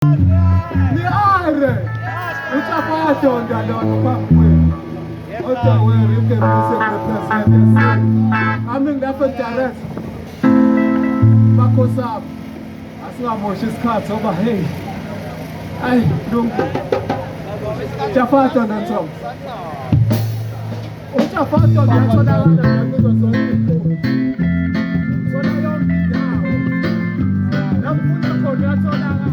Niare! Utapata ndalona pakwe. Ota wewe you can represent yourself. Ami ngapha direct. Bakosap. Asingamosha isikhathi oba hey. Ay, lungu. Utapata nanso. Utapata ngiyatholakala kuzo zonke izinto. Thola yonke indawo. Lapho ufuna khona uyatholakala.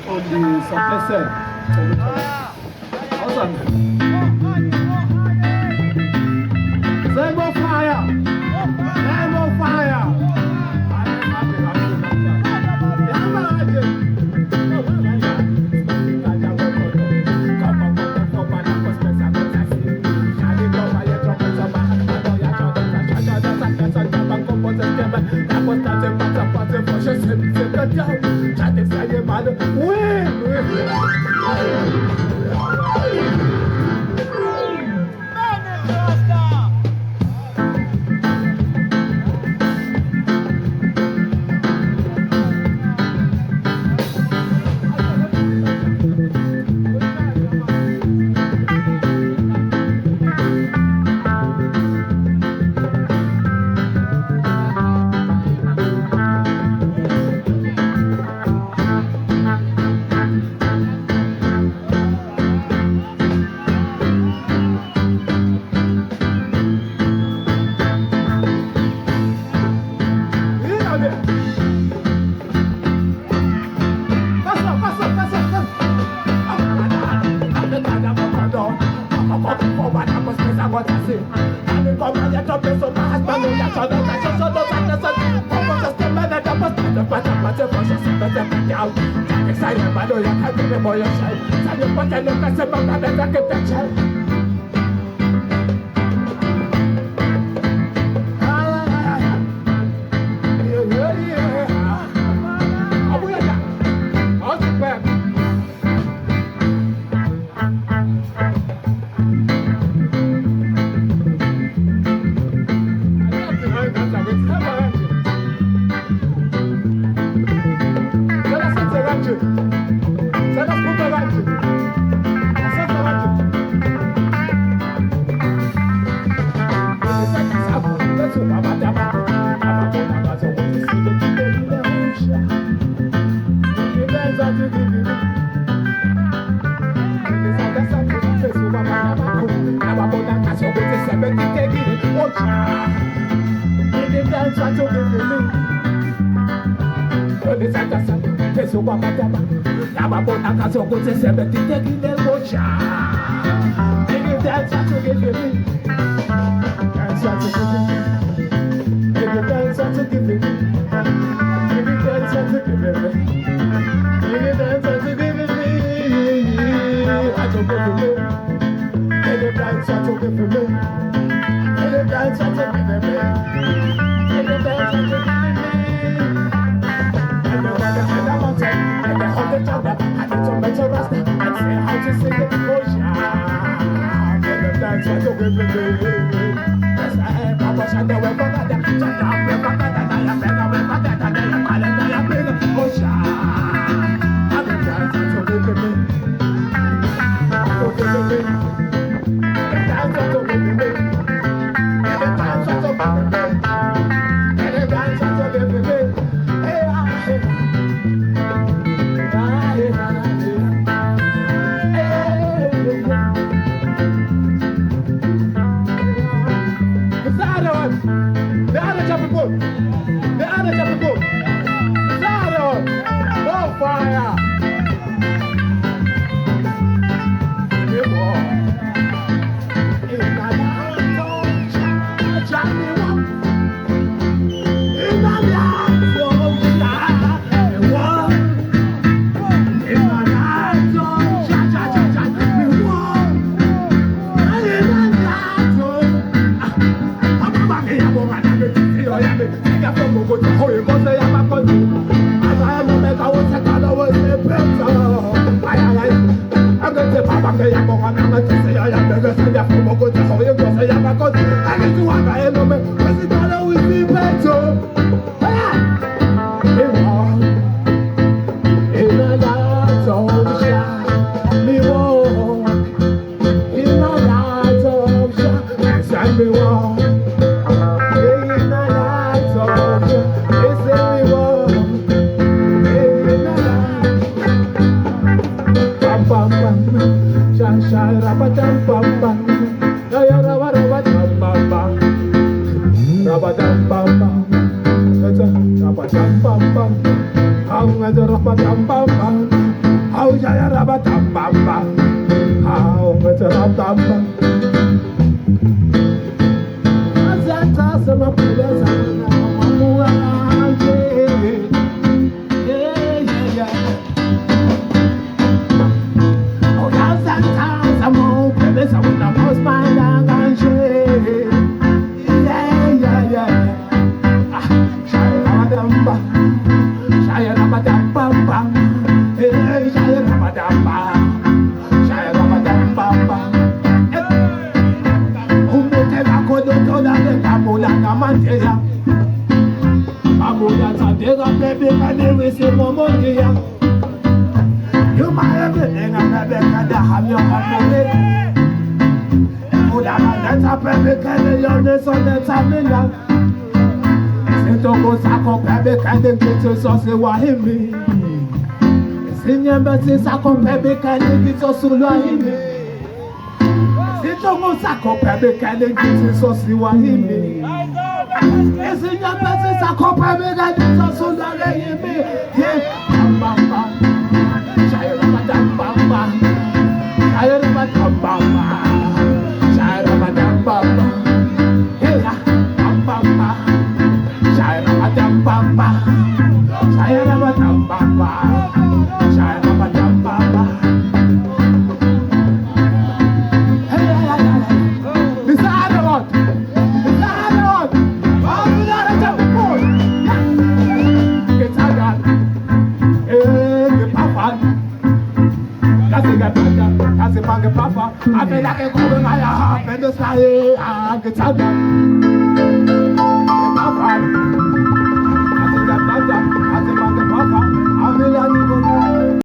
Only some percent. Awesome. Rainbow fire! Rainbow fire! Agate baba ke ya bonga na te se ya ya bega se ya fomo ko te hoye ko se ya ba ko. Agi tu anga e no me. Kasi dala wi si peto. You my everything, I'm not gonna have your family. That's a baby, can you on this on the time? C'est ton gros sac au bébé, quand tu te sens c'est wahimi. C'est une bête, sac au bébé, quand tu te sens wahimi. C'est ton gros sac au bébé, quand tu te sens wahimi. C'est une bête, sac au bébé, quand tu te sens wahimi. Papa, I feel like a going I have and the sky, I get